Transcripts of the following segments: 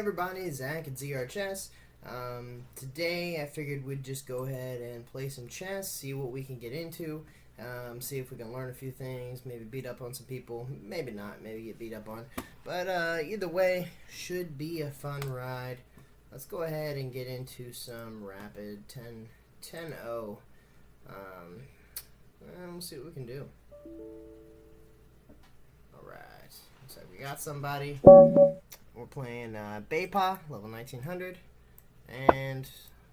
everybody, Zach at ZR Chess. Today I figured we'd just go ahead and play some chess, see what we can get into, see if we can learn a few things, maybe beat up on some people, maybe not, maybe get beat up on. But either way, should be a fun ride. Let's go ahead and get into some rapid 10-0. And we'll see what we can do. Alright, looks like we got somebody. We're playing Baypa, level 1900. And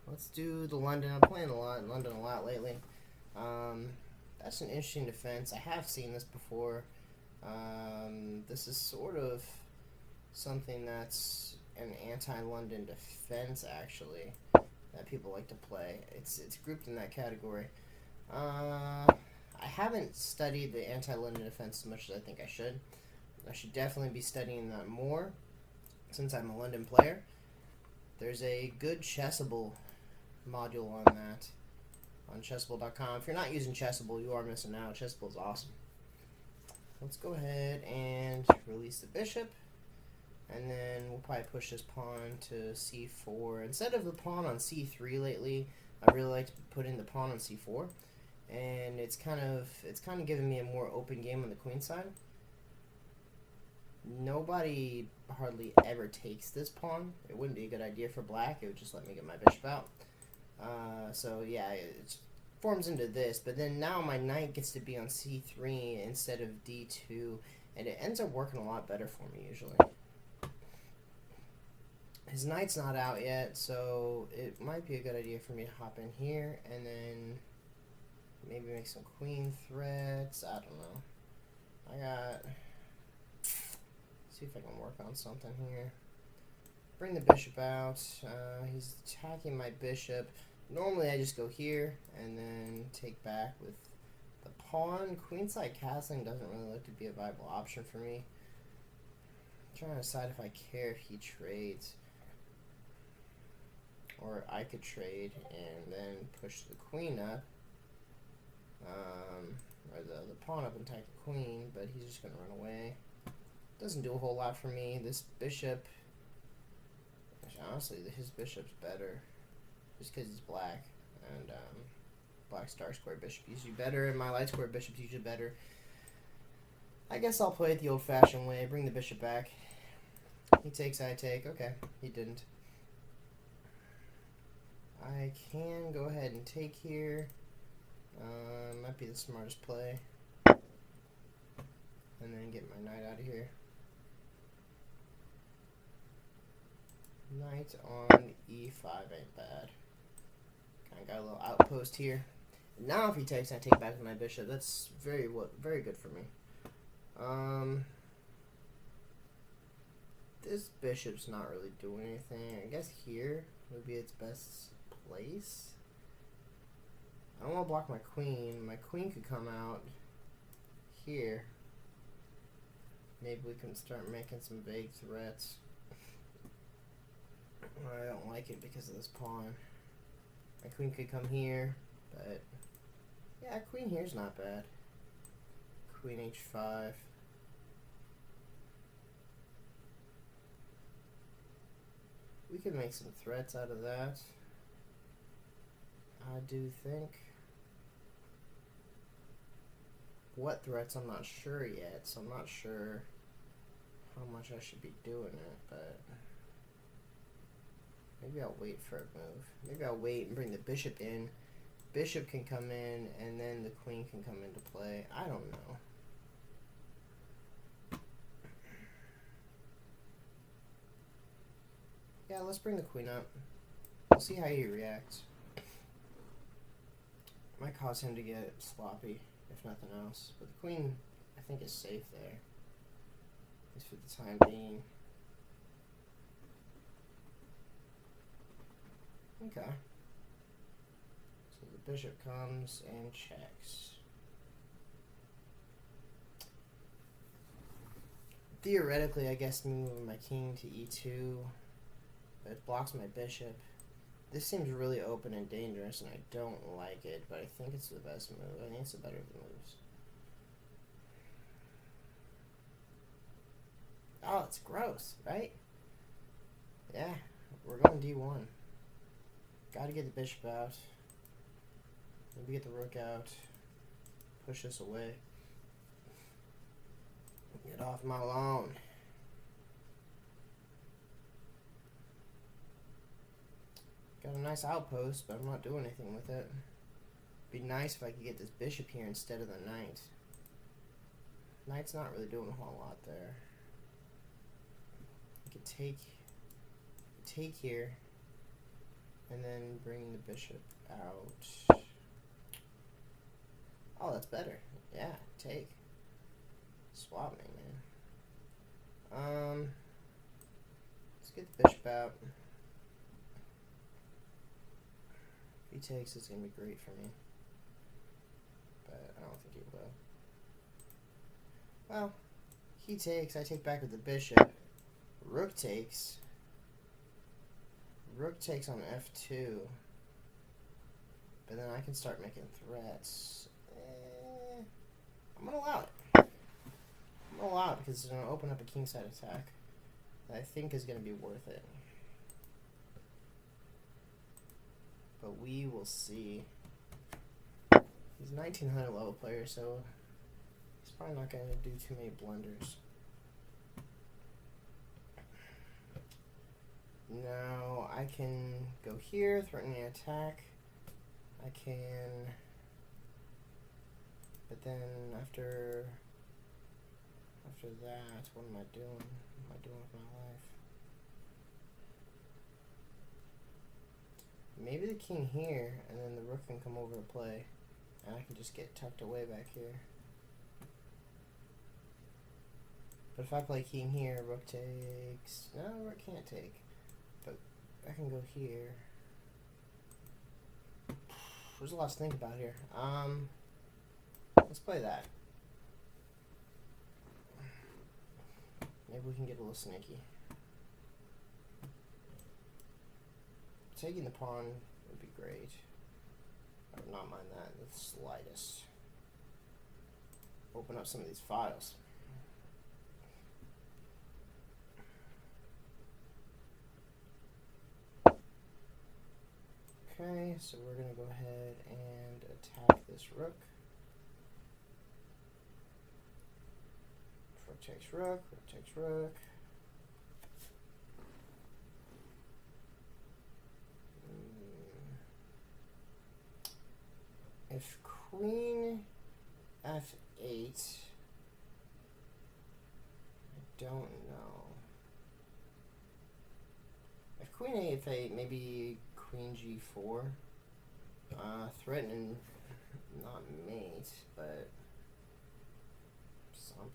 let's do the London. I'm playing London a lot lately. That's an interesting defense. I have seen this before. This is sort of something that's an anti-London defense, actually, that people like to play. It's grouped in that category. I haven't studied the anti-London defense as much as I think I should. I should definitely be studying that more since I'm a London player. There's a good Chessable module on that on chessable.com. If you're not using Chessable, you are missing out. Chessable is awesome. Let's go ahead and release the bishop, and then we'll probably push this pawn to c4. Instead of the pawn on c3 lately, I really like to put in the pawn on c4, and it's kind of giving me a more open game on the queen side. Nobody hardly ever takes this pawn. It wouldn't be a good idea for black. It would just let me get my bishop out. So yeah, it forms into this, but then now my knight gets to be on c3 instead of d2, and it ends up working a lot better for me usually. His knight's not out yet, so it might be a good idea for me to hop in here and then maybe make some queen threats. I don't know. See if I can work on something here. Bring the bishop out. He's attacking my bishop. Normally I just go here and then take back with the pawn. Queenside castling doesn't really look to be a viable option for me. I'm trying to decide if I care if he trades. Or I could trade and then push the queen up. Or the pawn up and attack the queen, but he's just going to run away. Doesn't do a whole lot for me. This bishop, honestly, his bishop's better, just because he's black, and black's dark square bishop usually better, and my light square bishop's usually better. I guess I'll play it the old-fashioned way. Bring the bishop back. He takes, I take. Okay, he didn't. I can go ahead and take here. Might be the smartest play, and then get my knight out of here. Knight on e5 ain't bad. Kind of got a little outpost here. Now if he takes, I take back with my bishop. That's very good for me. This bishop's not really doing anything. I guess here would be its best place. I don't want to block my queen. My queen could come out here. Maybe we can start making some vague threats. I don't like it because of this pawn. My queen could come here, but yeah, queen here's not bad. Queen h5. We could make some threats out of that, I do think. What threats, I'm not sure yet, so I'm not sure how much I should be doing it, but maybe I'll wait for a move. Maybe I'll wait and bring the bishop in. Bishop can come in, and then the queen can come into play. I don't know. Yeah, let's bring the queen up. We'll see how he reacts. Might cause him to get sloppy, if nothing else. But the queen, I think, is safe there. At least for the time being. Okay. So the bishop comes and checks. Theoretically, I guess moving my king to e2, but it blocks my bishop. This seems really open and dangerous, and I don't like it, but I think it's the best move. I think it's the better of the moves. Oh, it's gross, right? Yeah, we're going D1. Gotta get the bishop out. Maybe get the rook out. Push this away. Get off my lawn. Got a nice outpost, but I'm not doing anything with it. Be nice if I could get this bishop here instead of the knight. Knight's not really doing a whole lot there. I could take here, and then bring the bishop out. Oh, that's better. Yeah, take. Swap me, man. Let's get the bishop out. If he takes, it's gonna be great for me. But I don't think he will. Well, he takes, I take back with the bishop. Rook takes. Rook takes on f2. But then I can start making threats. I'm going to allow it. I'm going to allow it because it's going to open up a kingside attack that I think is going to be worth it. But we will see. He's a 1900 level player, so he's probably not going to do too many blunders. Now I can go here, threaten the attack. I can, but then after that, what am I doing? What am I doing with my life? Maybe the king here, and then the rook can come over and play, and I can just get tucked away back here. But if I play king here, rook takes. No, rook can't take. But I can go here. There's a lot to think about here. Let's play that. Maybe we can get a little sneaky. Taking the pawn would be great. I would not mind that in the slightest. Open up some of these files. Okay, so we're going to go ahead and attack this rook. Rook takes rook, rook takes rook. If queen f8, I don't know. If queen a8, maybe queen g4. Threatening, not mate, but something.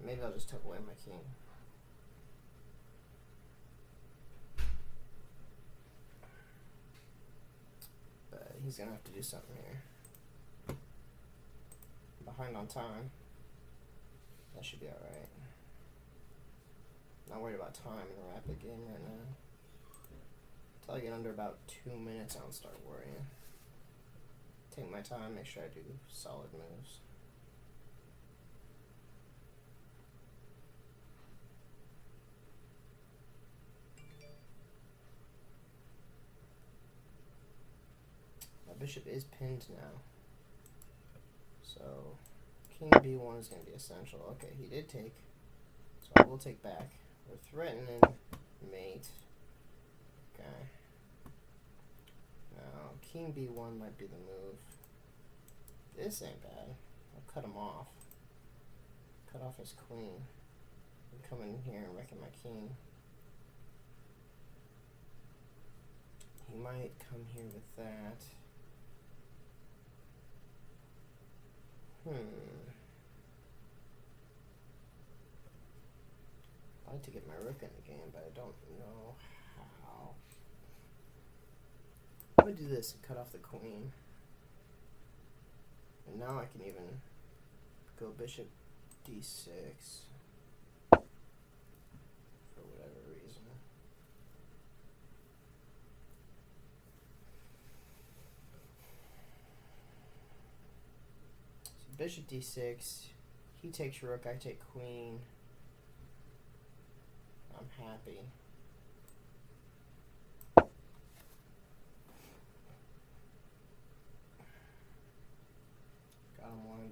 Maybe I'll just tuck away my king. But he's gonna have to do something here. I'm behind on time. That should be alright. Not worried about time in a rapid game right now. Until I get under about 2 minutes, I'll start worrying. Take my time, make sure I do solid moves. My bishop is pinned now. So, king b1 is going to be essential. Okay, he did take. So I will take back. We're threatening mate. Okay. Now, king b1 might be the move. This ain't bad. I'll cut him off. Cut off his queen. And come in here and wreck my king. He might come here with that. I'd like to get my rook in the game, but I don't know how. I'm going to do this and cut off the queen. And now I can even go bishop d6 for whatever reason. So bishop d6, he takes rook, I take queen. I'm happy.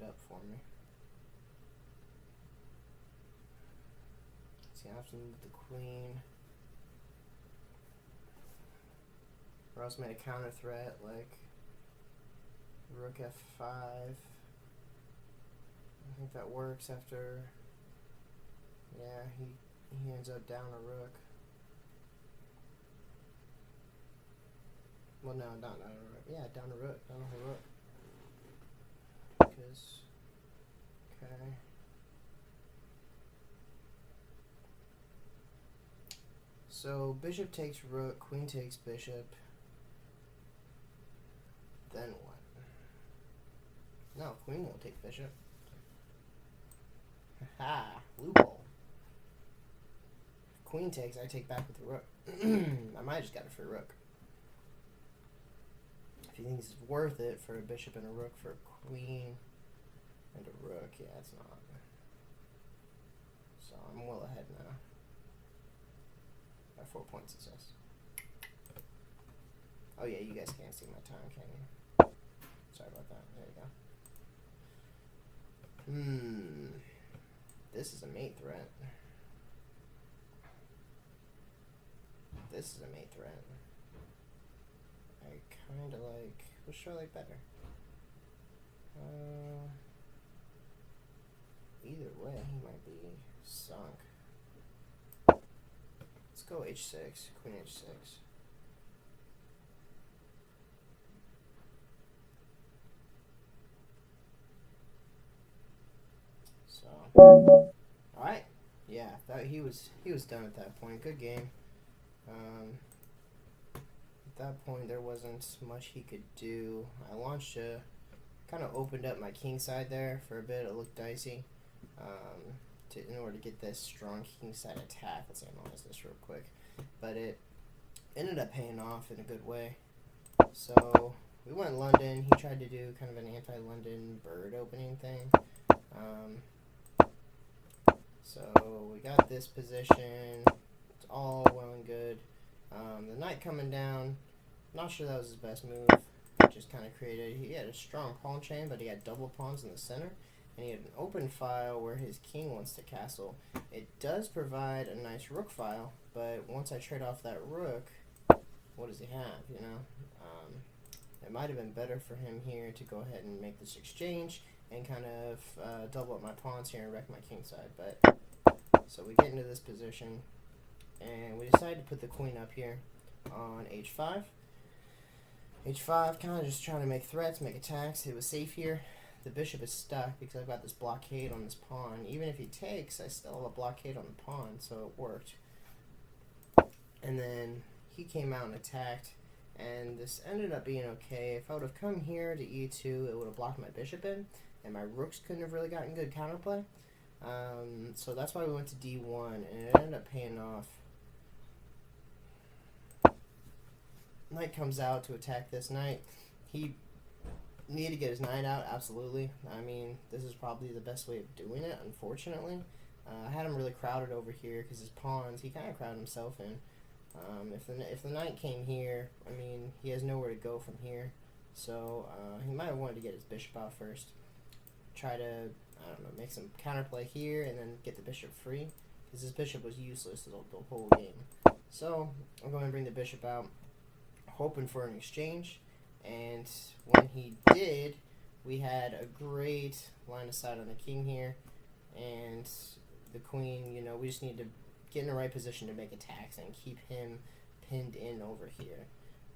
up for me. See, I have to move the queen. Or else made a counter threat like rook f5. I think that works after. Yeah, he ends up down a rook. Well, no, not a rook. Yeah, down a rook. Down a rook. Because, okay. So, bishop takes rook, queen takes bishop. Then what? No, queen won't take bishop. Haha, loophole. If queen takes, I take back with the rook. I might have just got a free rook. If you think it's worth it for a bishop and a rook, for a queen and a rook, yeah, it's not. So I'm well ahead now. By 4 point success. Oh yeah, you guys can't see my time, can you? Sorry about that. There you go. This is a mate threat. This is a mate threat. I kind of like. Which should I like better? Either way, he might be sunk. Let's go h6, queen h6. So, all right, yeah, that he was done at that point. Good game. At that point, there wasn't much he could do. I launched a, kind of opened up my king side there for a bit. It looked dicey. In order to get this strong king side attack. Let's analyze this real quick. But it ended up paying off in a good way. So we went London. He tried to do kind of an anti-London bird opening thing. So we got this position. It's all well and good. The knight coming down. Not sure that was his best move. Just kind of created. He had a strong pawn chain, but he had double pawns in the center. And he had an open file where his king wants to castle. It does provide a nice rook file, but once I trade off that rook, what does he have, you know? It might have been better for him here to go ahead and make this exchange and kind of double up my pawns here and wreck my king side. But so we get into this position, and we decide to put the queen up here on h5. h5, kind of just trying to make threats, make attacks. It was safe here. The bishop is stuck because I've got this blockade on this pawn. Even if he takes, I still have a blockade on the pawn, so it worked. And then he came out and attacked, and this ended up being okay. If I would have come here to e2, it would have blocked my bishop in, and my rooks couldn't have really gotten good counterplay. So that's why we went to d1, and it ended up paying off. Knight comes out to attack this knight. He needed to get his knight out, absolutely. I mean, this is probably the best way of doing it, unfortunately. I had him really crowded over here because his pawns, he kind of crowded himself in. If the knight came here, I mean, he has nowhere to go from here. So he might have wanted to get his bishop out first. Try to, I don't know, make some counterplay here and then get the bishop free. Because his bishop was useless the whole game. So I'm going to bring the bishop out, hoping for an exchange. And when he did, we had a great line of sight on the king here. And the queen, you know, we just need to get in the right position to make attacks and keep him pinned in over here.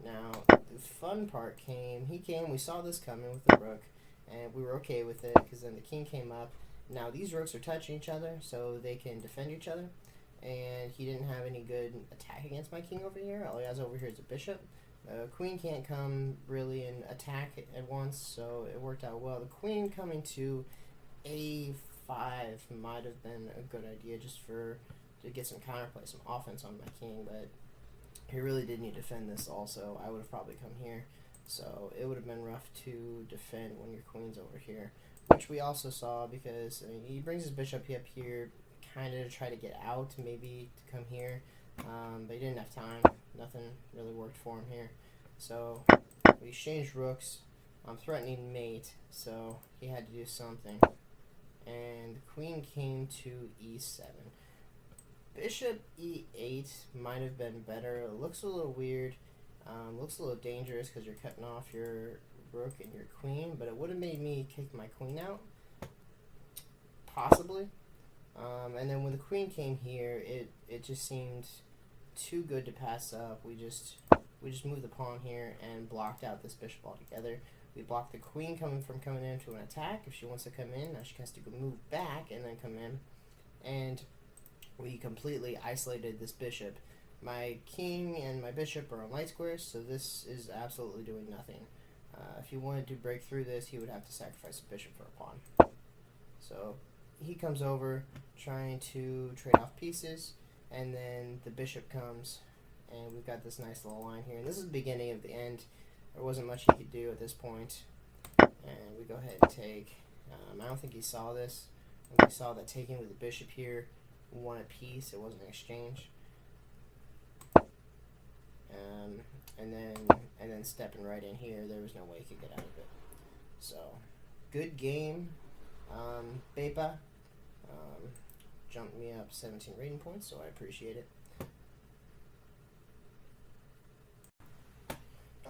Now, the fun part came, we saw this coming with the rook, and we were okay with it because then the king came up. Now, these rooks are touching each other, so they can defend each other. And he didn't have any good attack against my king over here. All he has over here is a bishop. Queen can't come really and attack at once, so it worked out well. The queen coming to a5 might have been a good idea just to get some counterplay, some offense on my king, but he really did need to defend this also. I would have probably come here, so it would have been rough to defend when your queen's over here, which we also saw because I mean, he brings his bishop up here kind of to try to get out, maybe to come here, but he didn't have time. Nothing really worked for him here. So we exchanged rooks. threatening mate, so he had to do something. And the queen came to e7. Bishop e8 might have been better. It looks a little weird. Looks a little dangerous because you're cutting off your rook and your queen, but it would have made me kick my queen out, possibly. And then when the queen came here, it just seemed too good to pass up. We just moved the pawn here and blocked out this bishop altogether. We blocked the queen from coming into an attack. If she wants to come in, now she has to move back and then come in. And we completely isolated this bishop. My king and my bishop are on light squares, so this is absolutely doing nothing. If he wanted to break through this, he would have to sacrifice a bishop for a pawn. So he comes over trying to trade off pieces, and then the bishop comes, and we've got this nice little line here. And this is the beginning of the end. There wasn't much he could do at this point. And we go ahead and take. I don't think he saw this. I think he saw that taking with the bishop here won a piece. It wasn't an exchange. And then stepping right in here, there was no way he could get out of it. So, good game. Bepa jumped me up 17 rating points, so I appreciate it.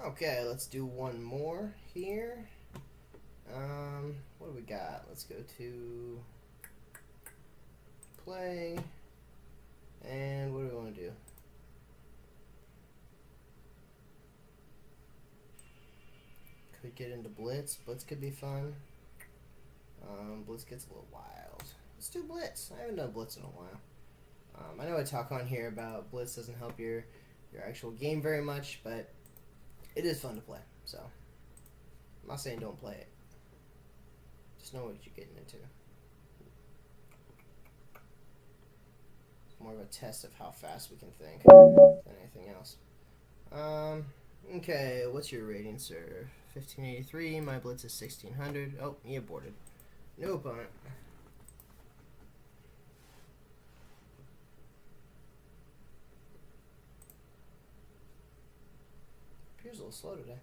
Okay, let's do one more here. What do we got? Let's go to play. And what do we want to do? Could get into blitz. Blitz could be fun. Blitz gets a little wild. Let's do blitz. I haven't done blitz in a while. I know I talk on here about blitz doesn't help your actual game very much, but it is fun to play. So I'm not saying don't play it. Just know what you're getting into. It's more of a test of how fast we can think than anything else. Okay, what's your rating, sir? 1583. My blitz is 1600. Oh, he aborted. No opponent. Appears a little slow today.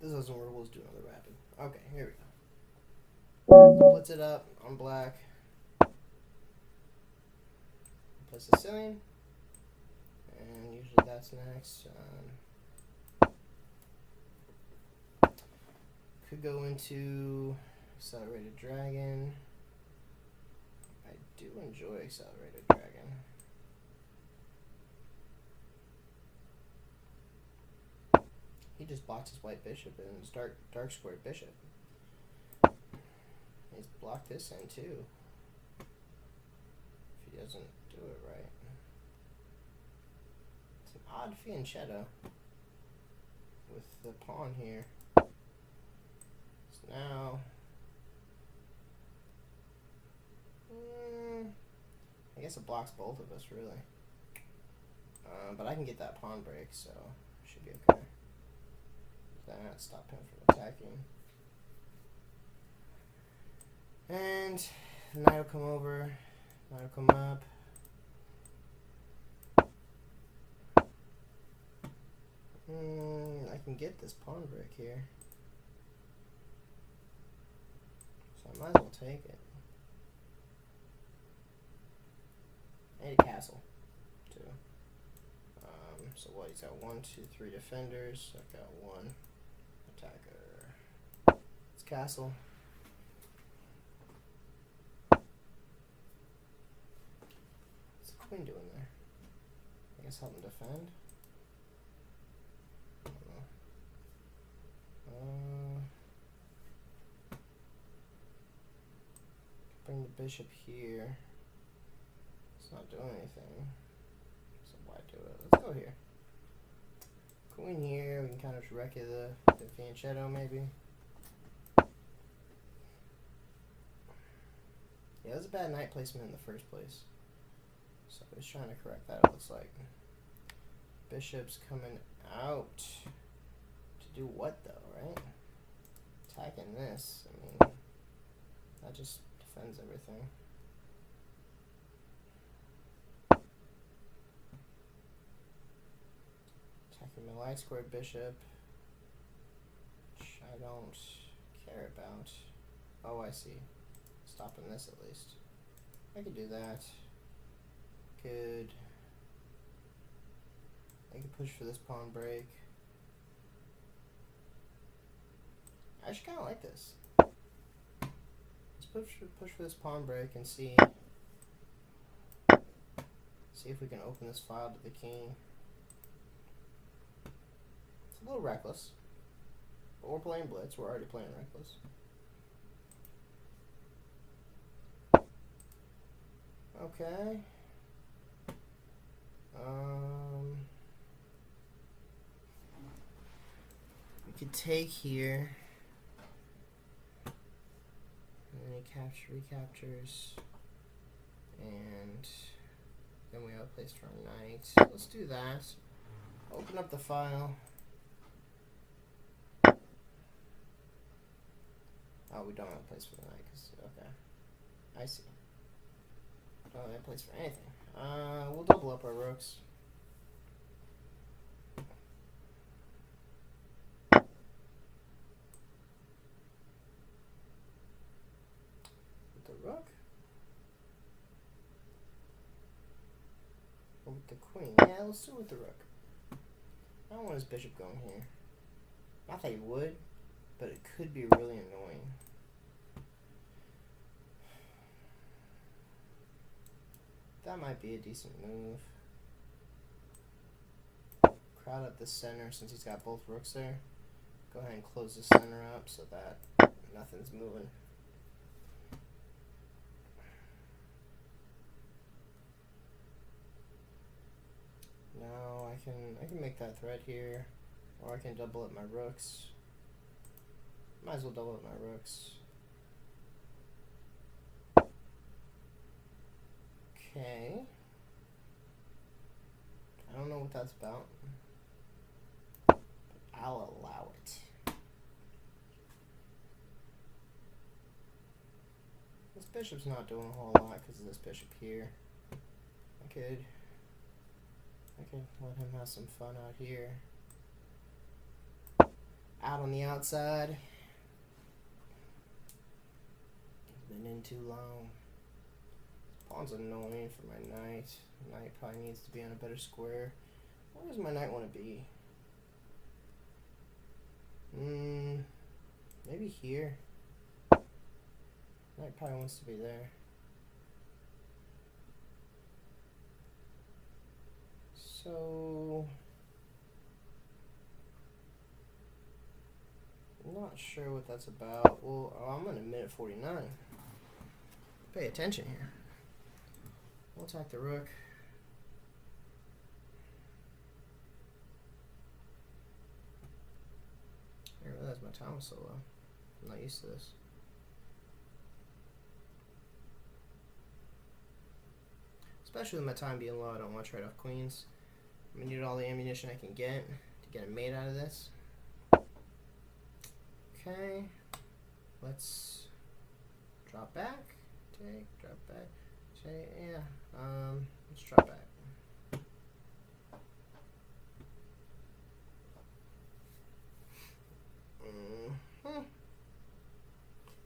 This doesn't work. We'll just do another rapid. Okay, here we go. Blitz it up on black. Place the ceiling. And usually that's next. Could go into Accelerated Dragon. I do enjoy Accelerated Dragon. He just blocks his white bishop and his dark squared bishop. He's blocked this end too. If he doesn't do it right. It's an odd fianchetto with the pawn here. So now, I guess it blocks both of us really. But I can get that pawn break, so it should be okay. That stop him from attacking. And knight will come over, knight will come up. I can get this pawn break here, so I might as well take it. I need a castle too. So what? He's got 1, 2, 3 defenders. I've got 1 attacker. It's castle. What's the queen doing there? I guess help him defend. I don't know. Bring the bishop here. It's not doing anything. So why do it? Let's go here. Queen here. We can kind of wreck the fianchetto maybe. Yeah, that was a bad knight placement in the first place. So I was trying to correct that, it looks like. Bishop's coming out. To do what though, right? Attacking this. I mean, that just defends everything. Attacking my light squared bishop, which I don't care about. Oh, I see. Stopping this at least. I could do that. I could push for this pawn break. I actually kind of like this. Let's push for this pawn break and see if we can open this file to the king. It's a little reckless, but we're playing blitz. We're already playing reckless. Okay. We could take here. And then he recaptures. And then we outplaced for a knight. Let's do that. Open up the file. Oh, we don't outplace for the knight. Okay. I see. Don't outplace for anything. We'll double up our rooks. With the rook? Or with the queen? Yeah, let's do it with the rook. I don't want his bishop going here. Not that he would, but it could be really annoying. That might be a decent move. Crowd up the center since he's got both rooks there. Go ahead and close the center up so that nothing's moving. Now I can make that threat here, or I can double up my rooks. Might as well double up my rooks. Okay. I don't know what that's about, but I'll allow it. This bishop's not doing a whole lot because of this bishop here. I could let him have some fun out here. Out on the outside. Been in too long. Pawn's annoying for my knight. Knight probably needs to be on a better square. Where does my knight want to be? Maybe here. Knight probably wants to be there. So I'm not sure what that's about. Well, I'm on a minute 49. Pay attention here. We'll attack the rook. I didn't realize my time was so low. I'm not used to this. Especially with my time being low, I don't want to trade off queens. I'm going to need all the ammunition I can get to get a mate out of this. Okay. Let's drop back. Take, drop back. Take, yeah. Let's drop back.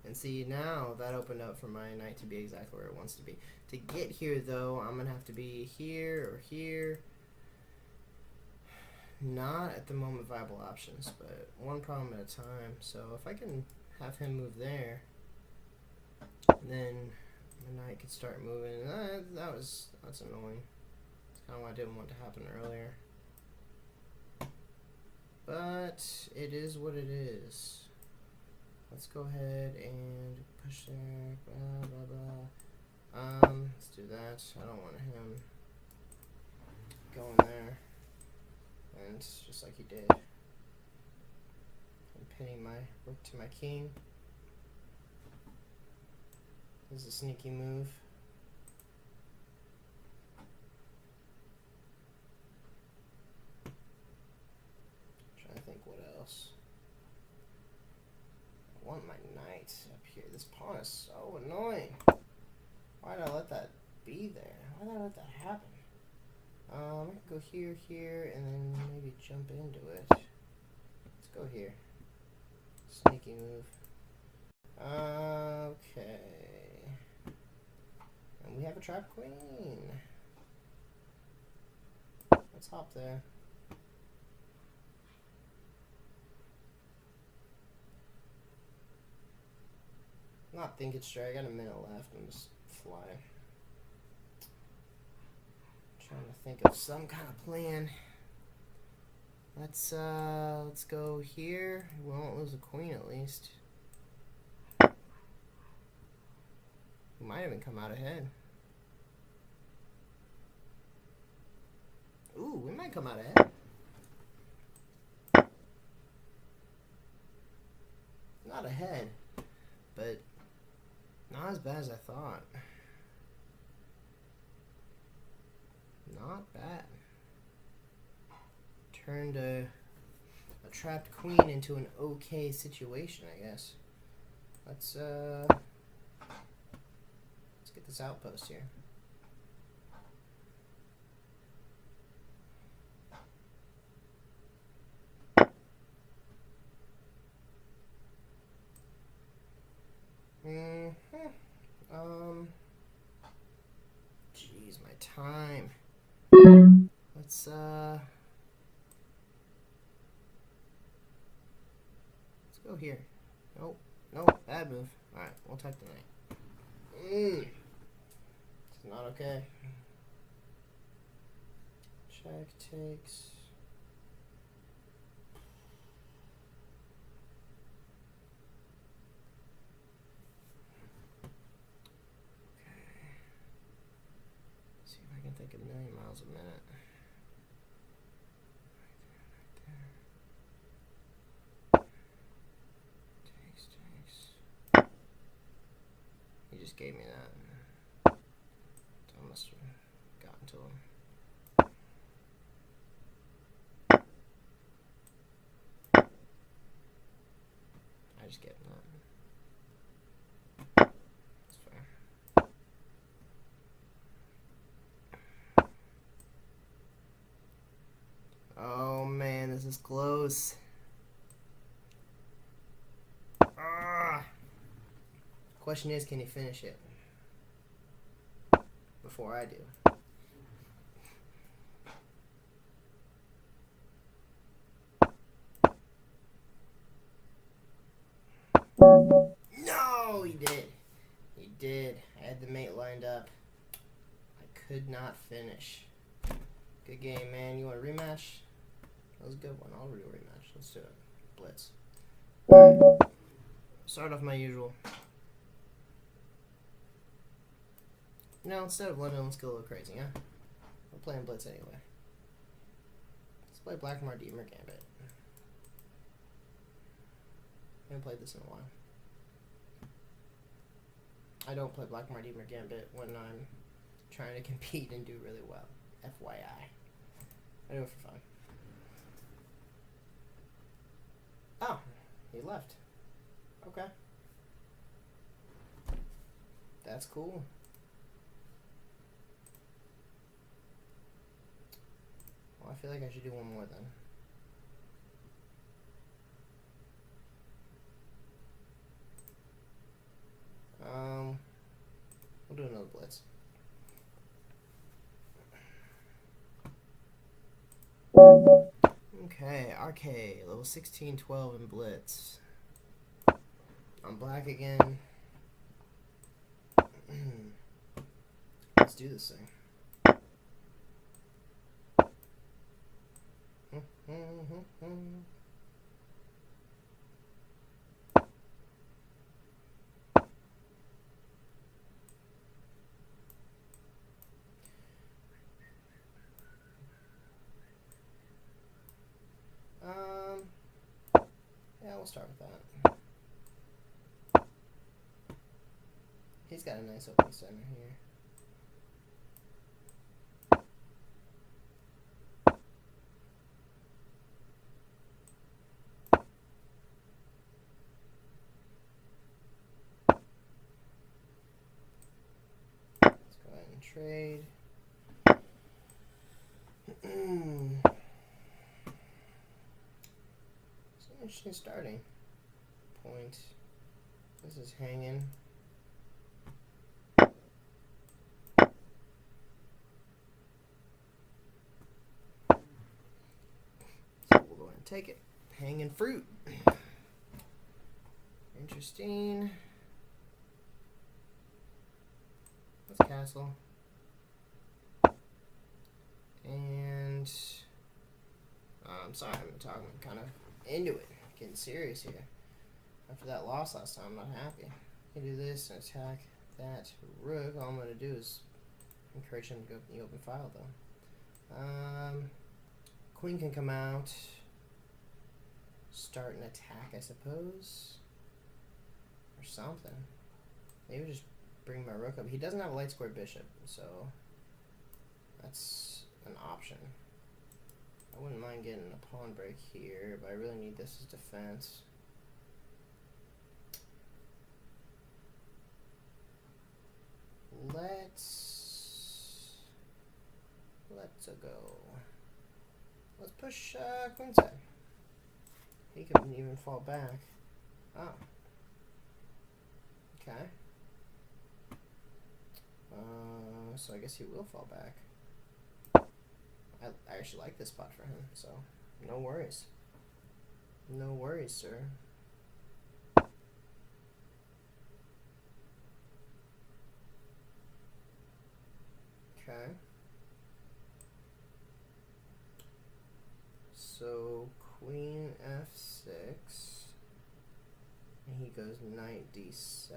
And see, now that opened up for my knight to be exactly where it wants to be. To get here, though, I'm going to have to be here or here. Not at the moment viable options, but one problem at a time. So if I can have him move there, then my knight could start moving. That's annoying. It's kind of what I didn't want to happen earlier. But it is what it is. Let's go ahead and push there. Blah blah blah. Let's do that. I don't want him going there. And just like he did. I'm pinning my rook to my king. This is a sneaky move. Trying to think what else. I want my knight up here. This pawn is so annoying. Why did I let that be there? Why did I let that happen? I can go here, here, and then maybe jump into it. Let's go here. Sneaky move. Okay. And we have a trap queen. Let's hop there. Not think it's straight. I got a minute left. I'm just flying. Trying to think of some kind of plan. Let's go here. We won't lose a queen at least. We might even come out ahead. Ooh, we might come out ahead. Not ahead, but not as bad as I thought. Not bad. Turned a trapped queen into an okay situation, I guess. Let's get this outpost here. Jeez, my time. Let's go here. Nope. Nope. Bad move. Alright, we'll take the knight. It's not okay. Check takes. See if I can think a million miles a minute. He just gave me that. So I must have gotten to him. I just get that. That's fair. Oh man, this is close. Question is, can he finish it before I do? No, he did. He did. I had the mate lined up. I could not finish. Good game, man. You want a rematch? That was a good one. I'll do a rematch. Let's do it. Blitz. Alright. Start off my usual. No, instead of London, let's go a little crazy, huh? We're playing Blitz anyway. Let's play Black Mardimer Gambit. I haven't played this in a while. I don't play Black Mardimer Gambit when I'm trying to compete and do really well. FYI. I do it for fun. Oh, he left. Okay. That's cool. Well, I feel like I should do one more then. We'll do another blitz. Okay, RK, level 16, 12 in blitz. I'm black again. Let's do this thing. Yeah, we'll start with that. He's got a nice open center here. Let's go ahead and trade. interesting starting point. This is hanging. So we'll go ahead and take it. Hanging fruit. Interesting. Let's castle. And I'm sorry, I'm talking kind of into it, getting serious here. After that loss last time, I'm not happy. I can do this and attack that rook. All I'm going to do is encourage him to go in the open file, though. Queen can come out. Start an attack, I suppose. Or something. Maybe just bring my rook up. He doesn't have a light square bishop, so that's an option. I wouldn't mind getting a pawn break here, but I really need this as defense. Let's go. Let's push queenside. He couldn't even fall back. Oh. Okay. So I guess he will fall back. I actually like this spot for him, so no worries. No worries, sir. Okay. So queen f6, and he goes knight d7.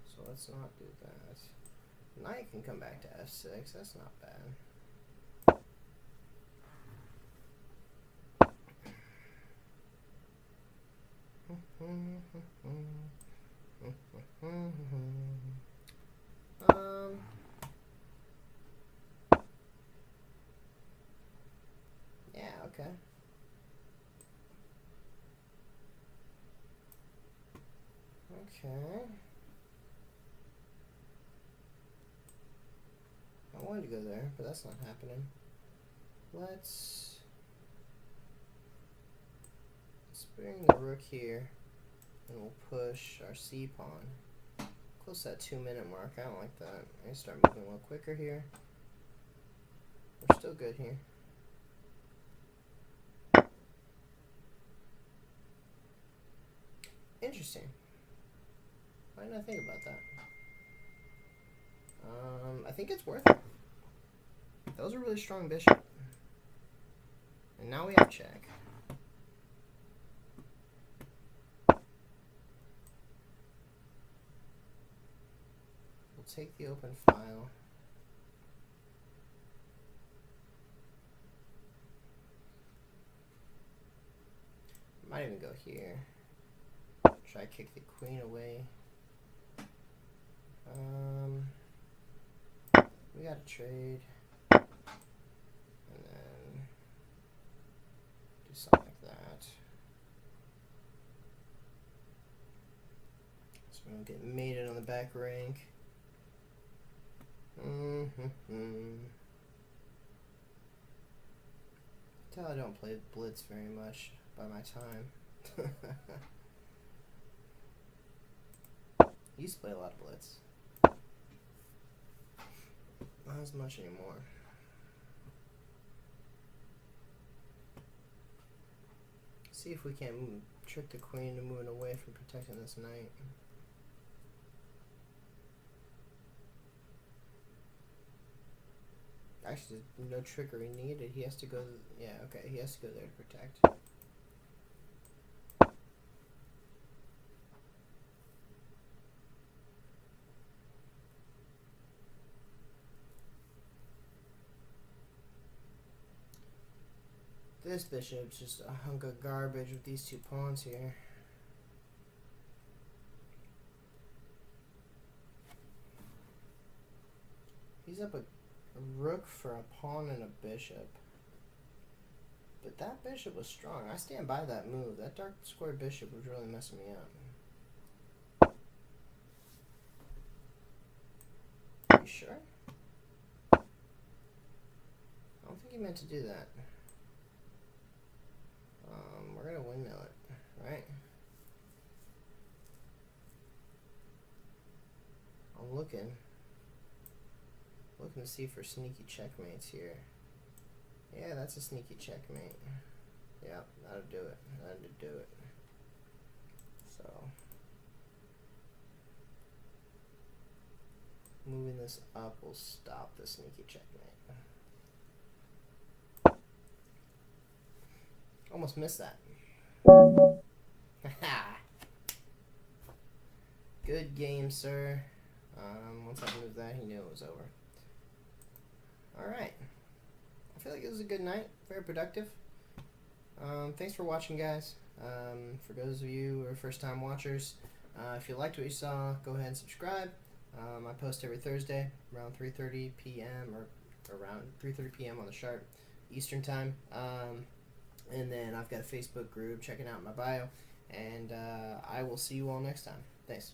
So let's not do that. Knight can come back to f6. That's not bad. Yeah, okay. Okay. I wanted to go there, but that's not happening. Let's bring the rook here, and we'll push our c pawn. Close to that 2-minute mark. I don't like that. I need to start moving a little quicker here. We're still good here. Interesting. Why didn't I think about that? I think it's worth it. That was a really strong bishop. And now we have check. We'll take the open file. Might even go here. Try to kick the queen away. We gotta trade. And then do something like that. So we don't get mated on the back rank. Tell I don't play blitz very much by my time. Used to play a lot of blitz. Not as much anymore. See if we can't trick the queen to moving away from protecting this knight. Actually, no trickery needed. He has to go. Yeah, okay. He has to go there to protect. This bishop's just a hunk of garbage with these two pawns here. He's up a rook for a pawn and a bishop. But that bishop was strong. I stand by that move. That dark square bishop was really messing me up. You sure? I don't think he meant to do that. we're gonna windmill it, right? I'm looking to see for sneaky checkmates here. Yeah, that's a sneaky checkmate. Yeah, that'll do it. That'll do it. So, moving this up will stop the sneaky checkmate. Almost missed that. Good game, sir. Once I moved that, he knew it was over. Alright. I feel like it was a good night. Very productive. Thanks for watching, guys. For those of you who are first-time watchers, if you liked what you saw, go ahead and subscribe. I post every Thursday around 3:30 p.m. or around 3:30 p.m. on the sharp Eastern time. And then I've got a Facebook group. Check it out in my bio. And I will see you all next time. Thanks.